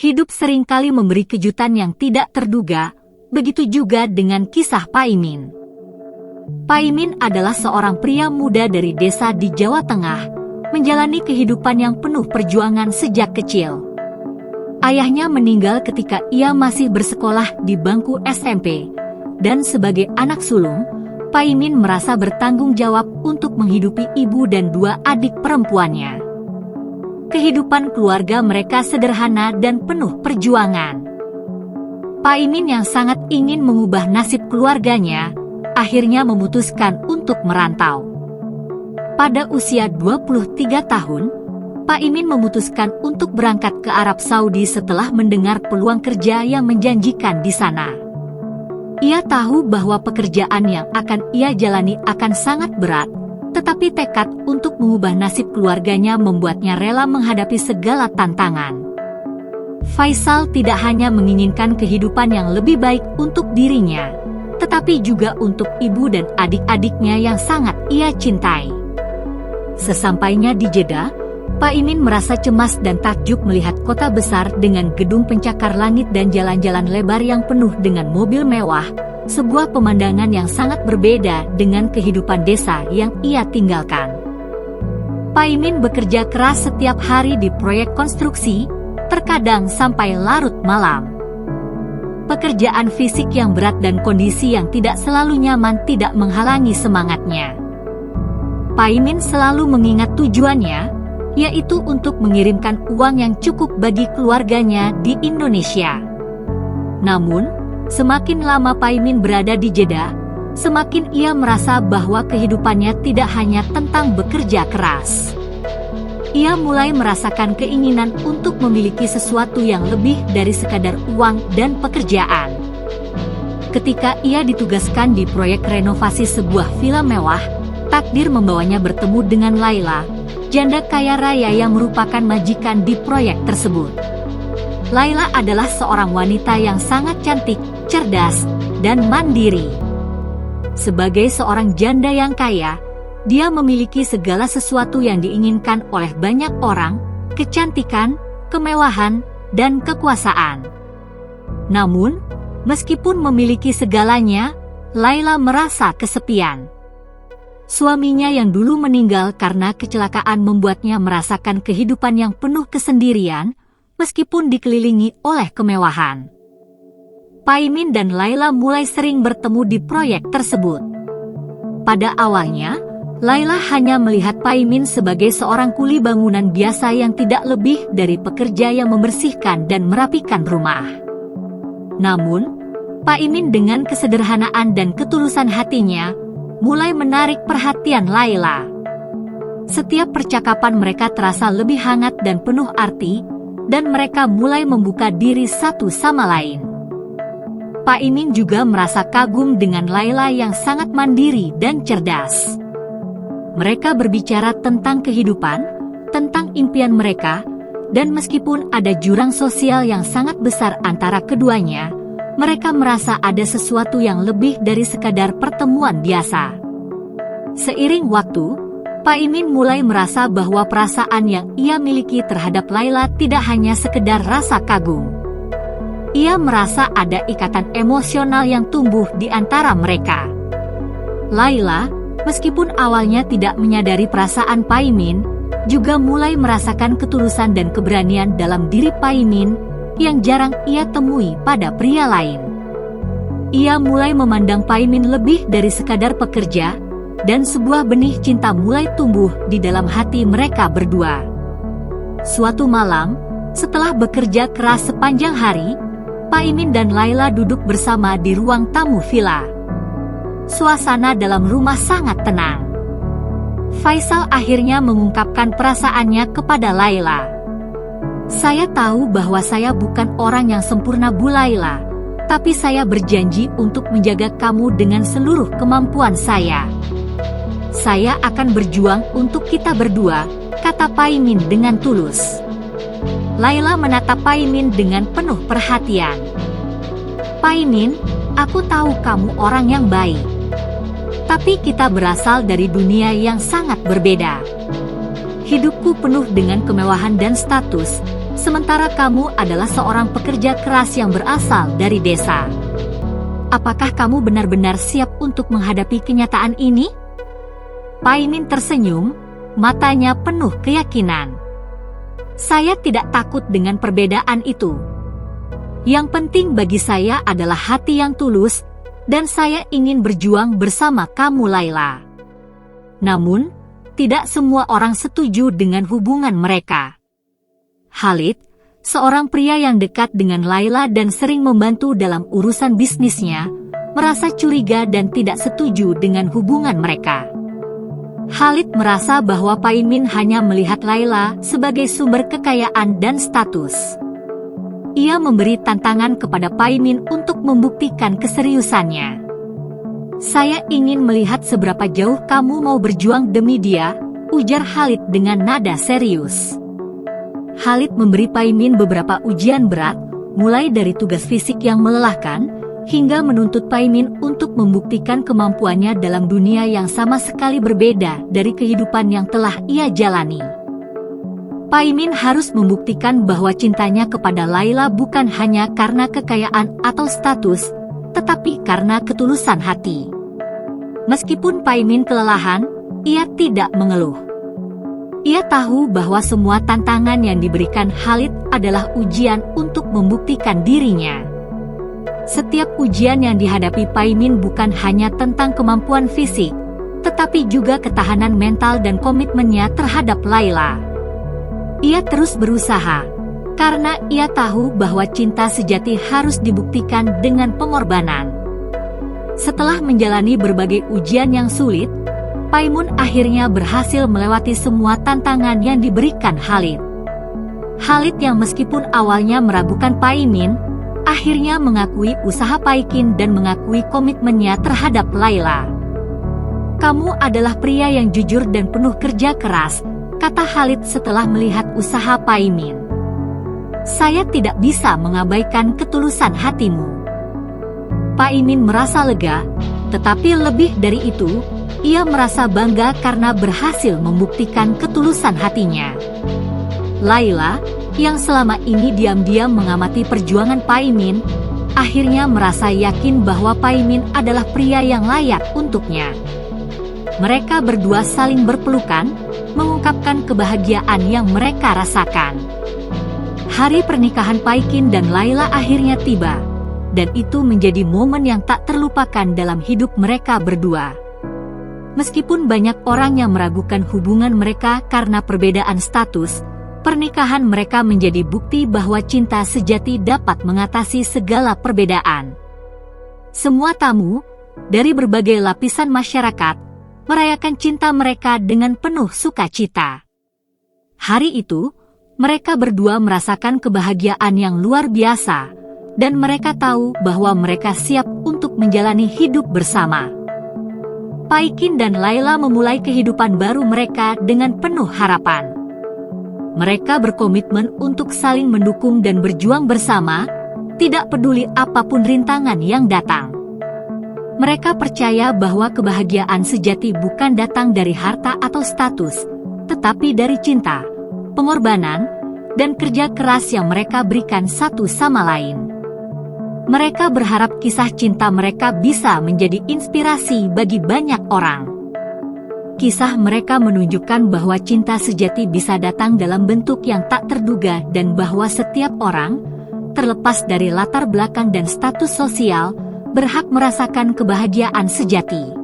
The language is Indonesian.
Hidup seringkali memberi kejutan yang tidak terduga, begitu juga dengan kisah Paimin. Paimin adalah seorang pria muda dari desa di Jawa Tengah, menjalani kehidupan yang penuh perjuangan sejak kecil. Ayahnya meninggal ketika ia masih bersekolah di bangku SMP, dan sebagai anak sulung, Paimin merasa bertanggung jawab untuk menghidupi ibu dan dua adik perempuannya. Kehidupan keluarga mereka sederhana dan penuh perjuangan. Paimin yang sangat ingin mengubah nasib keluarganya, akhirnya memutuskan untuk merantau. Pada usia 23 tahun, Paimin memutuskan untuk berangkat ke Arab Saudi setelah mendengar peluang kerja yang menjanjikan di sana. Ia tahu bahwa pekerjaan yang akan ia jalani akan sangat berat, tetapi tekad untuk mengubah nasib keluarganya membuatnya rela menghadapi segala tantangan. Faisal tidak hanya menginginkan kehidupan yang lebih baik untuk dirinya, tetapi juga untuk ibu dan adik-adiknya yang sangat ia cintai. Sesampainya di Jeddah, Paimin merasa cemas dan takjub melihat kota besar dengan gedung pencakar langit dan jalan-jalan lebar yang penuh dengan mobil mewah, sebuah pemandangan yang sangat berbeda dengan kehidupan desa yang ia tinggalkan. Paimin bekerja keras setiap hari di proyek konstruksi, terkadang sampai larut malam. Pekerjaan fisik yang berat dan kondisi yang tidak selalu nyaman tidak menghalangi semangatnya. Paimin selalu mengingat tujuannya, yaitu untuk mengirimkan uang yang cukup bagi keluarganya di Indonesia. Namun, semakin lama Paimin berada di Jeddah, semakin ia merasa bahwa kehidupannya tidak hanya tentang bekerja keras. Ia mulai merasakan keinginan untuk memiliki sesuatu yang lebih dari sekadar uang dan pekerjaan. Ketika ia ditugaskan di proyek renovasi sebuah villa mewah, takdir membawanya bertemu dengan Laila, janda kaya raya yang merupakan majikan di proyek tersebut. Laila adalah seorang wanita yang sangat cantik, cerdas, dan mandiri. Sebagai seorang janda yang kaya, dia memiliki segala sesuatu yang diinginkan oleh banyak orang, kecantikan, kemewahan, dan kekuasaan. Namun, meskipun memiliki segalanya, Laila merasa kesepian. Suaminya yang dulu meninggal karena kecelakaan membuatnya merasakan kehidupan yang penuh kesendirian, meskipun dikelilingi oleh kemewahan. Paimin dan Laila mulai sering bertemu di proyek tersebut. Pada awalnya, Laila hanya melihat Paimin sebagai seorang kuli bangunan biasa yang tidak lebih dari pekerja yang membersihkan dan merapikan rumah. Namun, Paimin dengan kesederhanaan dan ketulusan hatinya, mulai menarik perhatian Laila. Setiap percakapan mereka terasa lebih hangat dan penuh arti, dan mereka mulai membuka diri satu sama lain. Paimin juga merasa kagum dengan Laila yang sangat mandiri dan cerdas. Mereka berbicara tentang kehidupan, tentang impian mereka, dan meskipun ada jurang sosial yang sangat besar antara keduanya, mereka merasa ada sesuatu yang lebih dari sekadar pertemuan biasa. Seiring waktu, Paimin mulai merasa bahwa perasaan yang ia miliki terhadap Laila tidak hanya sekedar rasa kagum. Ia merasa ada ikatan emosional yang tumbuh di antara mereka. Laila, meskipun awalnya tidak menyadari perasaan Paimin, juga mulai merasakan ketulusan dan keberanian dalam diri Paimin yang jarang ia temui pada pria lain. Ia mulai memandang Paimin lebih dari sekadar pekerja, dan sebuah benih cinta mulai tumbuh di dalam hati mereka berdua. Suatu malam, setelah bekerja keras sepanjang hari, Paimin dan Laila duduk bersama di ruang tamu villa. Suasana dalam rumah sangat tenang. Faisal akhirnya mengungkapkan perasaannya kepada Laila. "Saya tahu bahwa saya bukan orang yang sempurna, Bu Laila, tapi saya berjanji untuk menjaga kamu dengan seluruh kemampuan saya. Saya akan berjuang untuk kita berdua," kata Paimin dengan tulus. Laila menatap Paimin dengan penuh perhatian. "Paimin, aku tahu kamu orang yang baik. Tapi kita berasal dari dunia yang sangat berbeda. Hidupku penuh dengan kemewahan dan status, sementara kamu adalah seorang pekerja keras yang berasal dari desa. Apakah kamu benar-benar siap untuk menghadapi kenyataan ini? Paimin tersenyum, matanya penuh keyakinan. Saya tidak takut dengan perbedaan itu. Yang penting bagi saya adalah hati yang tulus, dan saya ingin berjuang bersama kamu, Laila. Namun, tidak semua orang setuju dengan hubungan mereka. Khalid, seorang pria yang dekat dengan Laila dan sering membantu dalam urusan bisnisnya, merasa curiga dan tidak setuju dengan hubungan mereka. Khalid merasa bahwa Paimin hanya melihat Laila sebagai sumber kekayaan dan status. Ia memberi tantangan kepada Paimin untuk membuktikan keseriusannya. Saya ingin melihat seberapa jauh kamu mau berjuang demi dia, ujar Khalid dengan nada serius. Khalid memberi Paimin beberapa ujian berat, mulai dari tugas fisik yang melelahkan, hingga menuntut Paimin untuk membuktikan kemampuannya dalam dunia yang sama sekali berbeda dari kehidupan yang telah ia jalani. Paimin harus membuktikan bahwa cintanya kepada Laila bukan hanya karena kekayaan atau status, tetapi karena ketulusan hati. Meskipun Paimin kelelahan, ia tidak mengeluh. Ia tahu bahwa semua tantangan yang diberikan Khalid adalah ujian untuk membuktikan dirinya. Setiap ujian yang dihadapi Paimin bukan hanya tentang kemampuan fisik, tetapi juga ketahanan mental dan komitmennya terhadap Laila. Ia terus berusaha, karena ia tahu bahwa cinta sejati harus dibuktikan dengan pengorbanan. Setelah menjalani berbagai ujian yang sulit, Paimin akhirnya berhasil melewati semua tantangan yang diberikan Khalid. Khalid yang meskipun awalnya meragukan Paimin, akhirnya mengakui usaha Paikin dan mengakui komitmennya terhadap Laila. Kamu adalah pria yang jujur dan penuh kerja keras, kata Khalid setelah melihat usaha Paimin. Saya tidak bisa mengabaikan ketulusan hatimu. Paimin merasa lega, tetapi lebih dari itu, ia merasa bangga karena berhasil membuktikan ketulusan hatinya. Laila, yang selama ini diam-diam mengamati perjuangan Paimin, akhirnya merasa yakin bahwa Paimin adalah pria yang layak untuknya. Mereka berdua saling berpelukan, mengungkapkan kebahagiaan yang mereka rasakan. Hari pernikahan Paikin dan Laila akhirnya tiba, dan itu menjadi momen yang tak terlupakan dalam hidup mereka berdua. Meskipun banyak orang yang meragukan hubungan mereka karena perbedaan status, pernikahan mereka menjadi bukti bahwa cinta sejati dapat mengatasi segala perbedaan. Semua tamu, dari berbagai lapisan masyarakat, merayakan cinta mereka dengan penuh sukacita. Hari itu, mereka berdua merasakan kebahagiaan yang luar biasa, dan mereka tahu bahwa mereka siap untuk menjalani hidup bersama. Paikin dan Laila memulai kehidupan baru mereka dengan penuh harapan. Mereka berkomitmen untuk saling mendukung dan berjuang bersama, tidak peduli apapun rintangan yang datang. Mereka percaya bahwa kebahagiaan sejati bukan datang dari harta atau status, tetapi dari cinta, pengorbanan, dan kerja keras yang mereka berikan satu sama lain. Mereka berharap kisah cinta mereka bisa menjadi inspirasi bagi banyak orang. Kisah mereka menunjukkan bahwa cinta sejati bisa datang dalam bentuk yang tak terduga dan bahwa setiap orang, terlepas dari latar belakang dan status sosial, berhak merasakan kebahagiaan sejati.